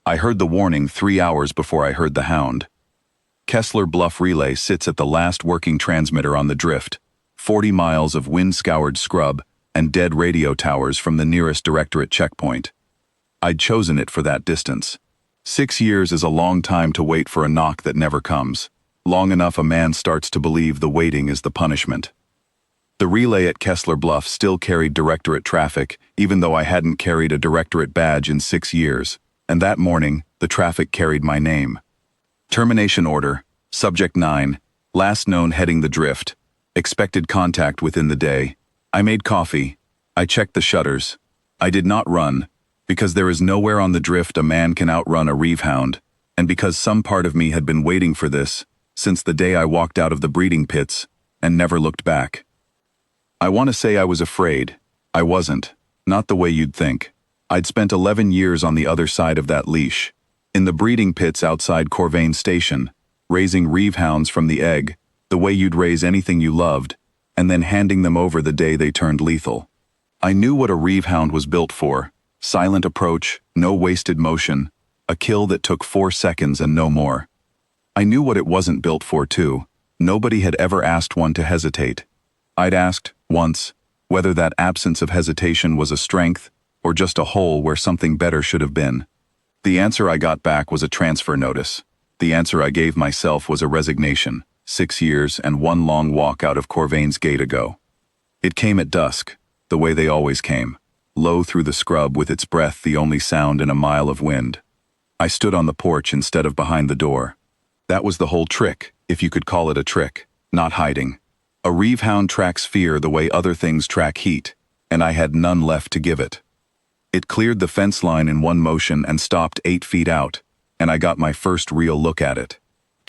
I heard the warning 3 hours before I heard the hound. Kessler Bluff Relay sits at the last working transmitter on the drift, 40 miles of wind-scoured scrub and dead radio towers from the nearest Directorate checkpoint. I'd chosen it for that distance. 6 years is a long time to wait for a knock that never comes. Long enough a man starts to believe the waiting is the punishment. The relay at Kessler Bluff still carried Directorate traffic, even though I hadn't carried a Directorate badge in 6 years, and that morning, the traffic carried my name. Termination order, Subject 9, last known heading the drift, expected contact within the day. I made coffee. I checked the shutters. I did not run, because there is nowhere on the drift a man can outrun a reeve hound, and because some part of me had been waiting for this since the day I walked out of the breeding pits and never looked back. I want to say I was afraid. I wasn't. Not the way you'd think. I'd spent 11 years on the other side of that leash, in the breeding pits outside Corvain Station, raising reeve hounds from the egg, the way you'd raise anything you loved, and then handing them over the day they turned lethal. I knew what a reeve hound was built for: silent approach, no wasted motion, a kill that took 4 seconds and no more. I knew what it wasn't built for too. Nobody had ever asked one to hesitate. I'd asked, once, whether that absence of hesitation was a strength or just a hole where something better should have been. The answer I got back was a transfer notice. The answer I gave myself was a resignation, 6 years and 1 long walk out of Corvain's gate ago. It came at dusk, the way they always came, low through the scrub with its breath the only sound in a mile of wind. I stood on the porch instead of behind the door. That was the whole trick, if you could call it a trick, not hiding. A reeve hound tracks fear the way other things track heat, and I had none left to give it. It cleared the fence line in one motion and stopped 8 feet out, and I got my first real look at it.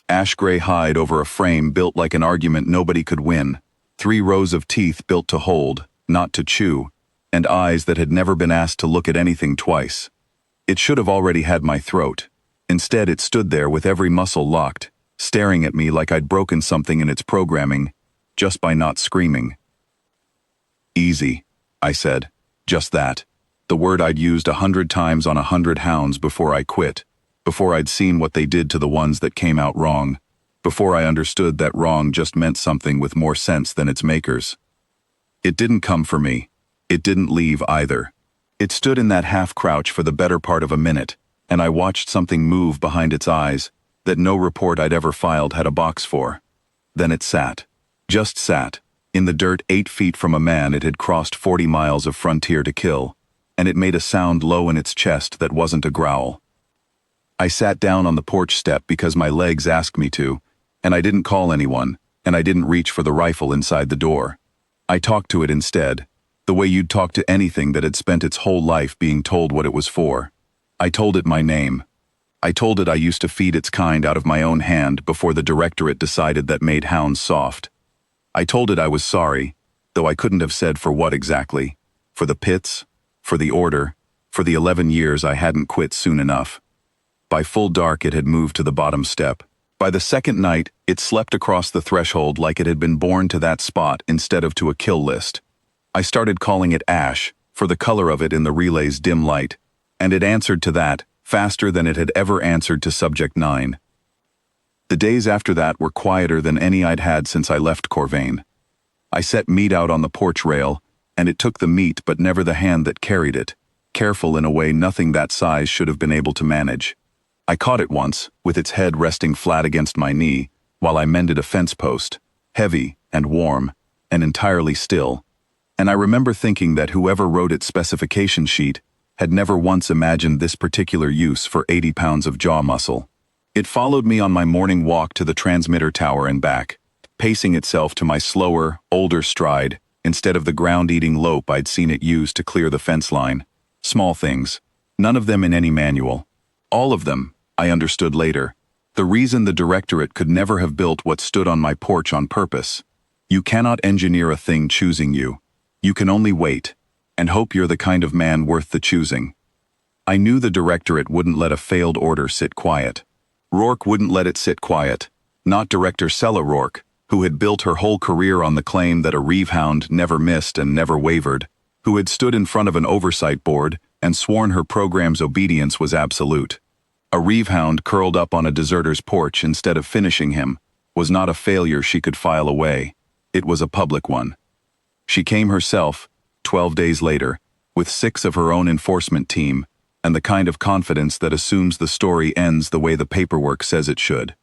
Ash-gray hide over a frame built like an argument nobody could win, 3 rows of teeth built to hold, not to chew, and eyes that had never been asked to look at anything twice. It should have already had my throat. Instead, it stood there with every muscle locked, staring at me like I'd broken something in its programming, just by not screaming. Easy, I said. Just that. The word I'd used 100 times on 100 hounds before I quit, before I'd seen what they did to the ones that came out wrong, before I understood that wrong just meant something with more sense than its makers. It didn't come for me. It didn't leave either. It stood in that half-crouch for the better part of a minute, and I watched something move behind its eyes that no report I'd ever filed had a box for. Then it sat. Just sat. In the dirt 8 feet from a man it had crossed 40 miles of frontier to kill, and it made a sound low in its chest that wasn't a growl. I sat down on the porch step because my legs asked me to, and I didn't call anyone, and I didn't reach for the rifle inside the door. I talked to it instead, the way you'd talk to anything that had spent its whole life being told what it was for. I told it my name. I told it I used to feed its kind out of my own hand before the Directorate decided that made hounds soft. I told it I was sorry, though I couldn't have said for what exactly. For the pits, for the order, for the 11 years I hadn't quit soon enough. By full dark it had moved to the bottom step. By the second night, it slept across the threshold like it had been born to that spot instead of to a kill list. I started calling it Ash, for the color of it in the relay's dim light, and it answered to that faster than it had ever answered to Subject 9. The days after that were quieter than any I'd had since I left Corvain. I set meat out on the porch rail, and it took the meat but never the hand that carried it, careful in a way nothing that size should have been able to manage. I caught it once, with its head resting flat against my knee, while I mended a fence post, heavy and warm, and entirely still, and I remember thinking that whoever wrote its specification sheet had never once imagined this particular use for 80 pounds of jaw muscle. It followed me on my morning walk to the transmitter tower and back, pacing itself to my slower, older stride instead of the ground-eating lope I'd seen it use to clear the fence line. Small things, none of them in any manual. All of them, I understood later, the reason the Directorate could never have built what stood on my porch on purpose. You cannot engineer a thing choosing you. You can only wait, and hope you're the kind of man worth the choosing. I knew the Directorate wouldn't let a failed order sit quiet. Rourke wouldn't let it sit quiet, not Director Sella Rourke, who had built her whole career on the claim that a reeve hound never missed and never wavered, who had stood in front of an oversight board and sworn her program's obedience was absolute. A reeve hound curled up on a deserter's porch instead of finishing him was not a failure she could file away. It was a public one. She came herself, 12 days later, with 6 of her own enforcement team, and the kind of confidence that assumes the story ends the way the paperwork says it should.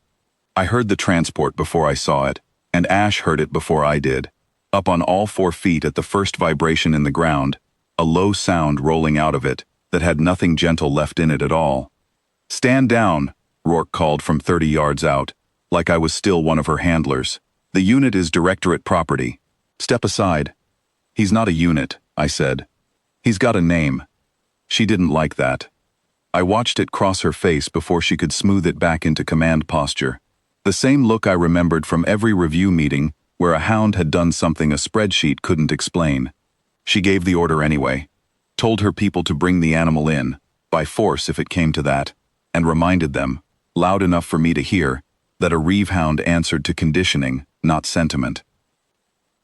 I heard the transport before I saw it, and Ash heard it before I did. Up on all 4 feet at the first vibration in the ground, a low sound rolling out of it that had nothing gentle left in it at all. "Stand down," Rourke called from 30 yards out, like I was still one of her handlers. "The unit is Directorate property. Step aside." "He's not a unit," I said. "He's got a name." She didn't like that. I watched it cross her face before she could smooth it back into command posture. The same look I remembered from every review meeting where a hound had done something a spreadsheet couldn't explain. She gave the order anyway, told her people to bring the animal in, by force if it came to that, and reminded them, loud enough for me to hear, that a reeve hound answered to conditioning, not sentiment.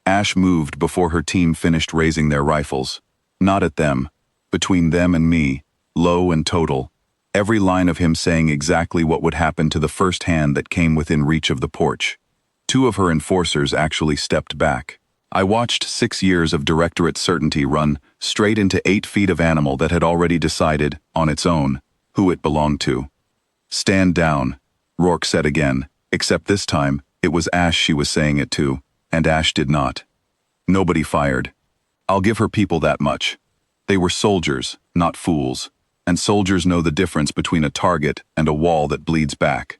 Ash moved before her team finished raising their rifles. Not at them, between them and me, low and total, every line of him saying exactly what would happen to the first hand that came within reach of the porch. 2 of her enforcers actually stepped back. I watched 6 years of Directorate certainty run straight into 8 feet of animal that had already decided, on its own, who it belonged to. "Stand down," Rourke said again, except this time, it was Ash she was saying it to, and Ash did not. Nobody fired. I'll give her people that much. They were soldiers, not fools, and soldiers know the difference between a target and a wall that bleeds back.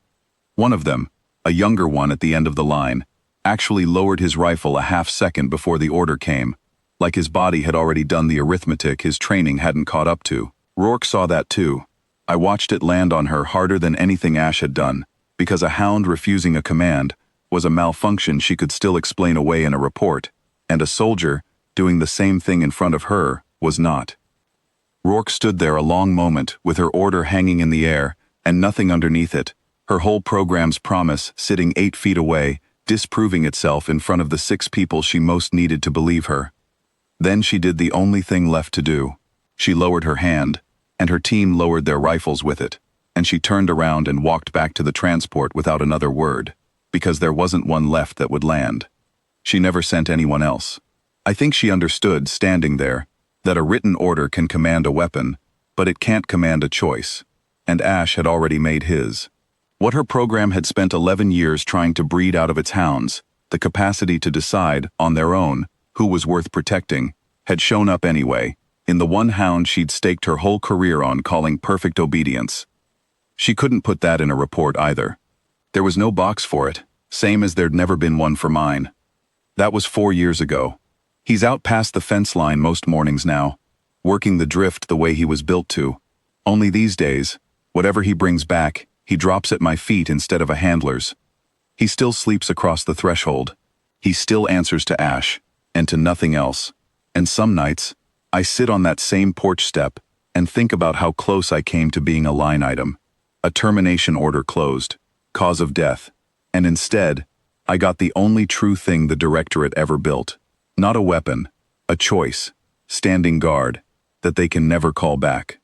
One of them, a younger one at the end of the line, actually lowered his rifle a half-second before the order came, like his body had already done the arithmetic his training hadn't caught up to. Rourke saw that too. I watched it land on her harder than anything Ash had done, because a hound refusing a command was a malfunction she could still explain away in a report, and a soldier, doing the same thing in front of her, was not. Rourke stood there a long moment with her order hanging in the air and nothing underneath it, her whole program's promise sitting 8 feet away, disproving itself in front of the 6 people she most needed to believe her. Then she did the only thing left to do. She lowered her hand, and her team lowered their rifles with it, and she turned around and walked back to the transport without another word, because there wasn't one left that would land. She never sent anyone else. I think she understood, standing there, that a written order can command a weapon, but it can't command a choice, and Ash had already made his. What her program had spent 11 years trying to breed out of its hounds, the capacity to decide, on their own, who was worth protecting, had shown up anyway, in the one hound she'd staked her whole career on calling perfect obedience. She couldn't put that in a report either. There was no box for it, same as there'd never been one for mine. That was 4 years ago. He's out past the fence line most mornings now, working the drift the way he was built to. Only these days, whatever he brings back, he drops at my feet instead of a handler's. He still sleeps across the threshold. He still answers to Ash, and to nothing else. And some nights, I sit on that same porch step and think about how close I came to being a line item. A termination order closed, cause of death. And instead, I got the only true thing the Directorate ever built. Not a weapon, a choice, standing guard, that they can never call back.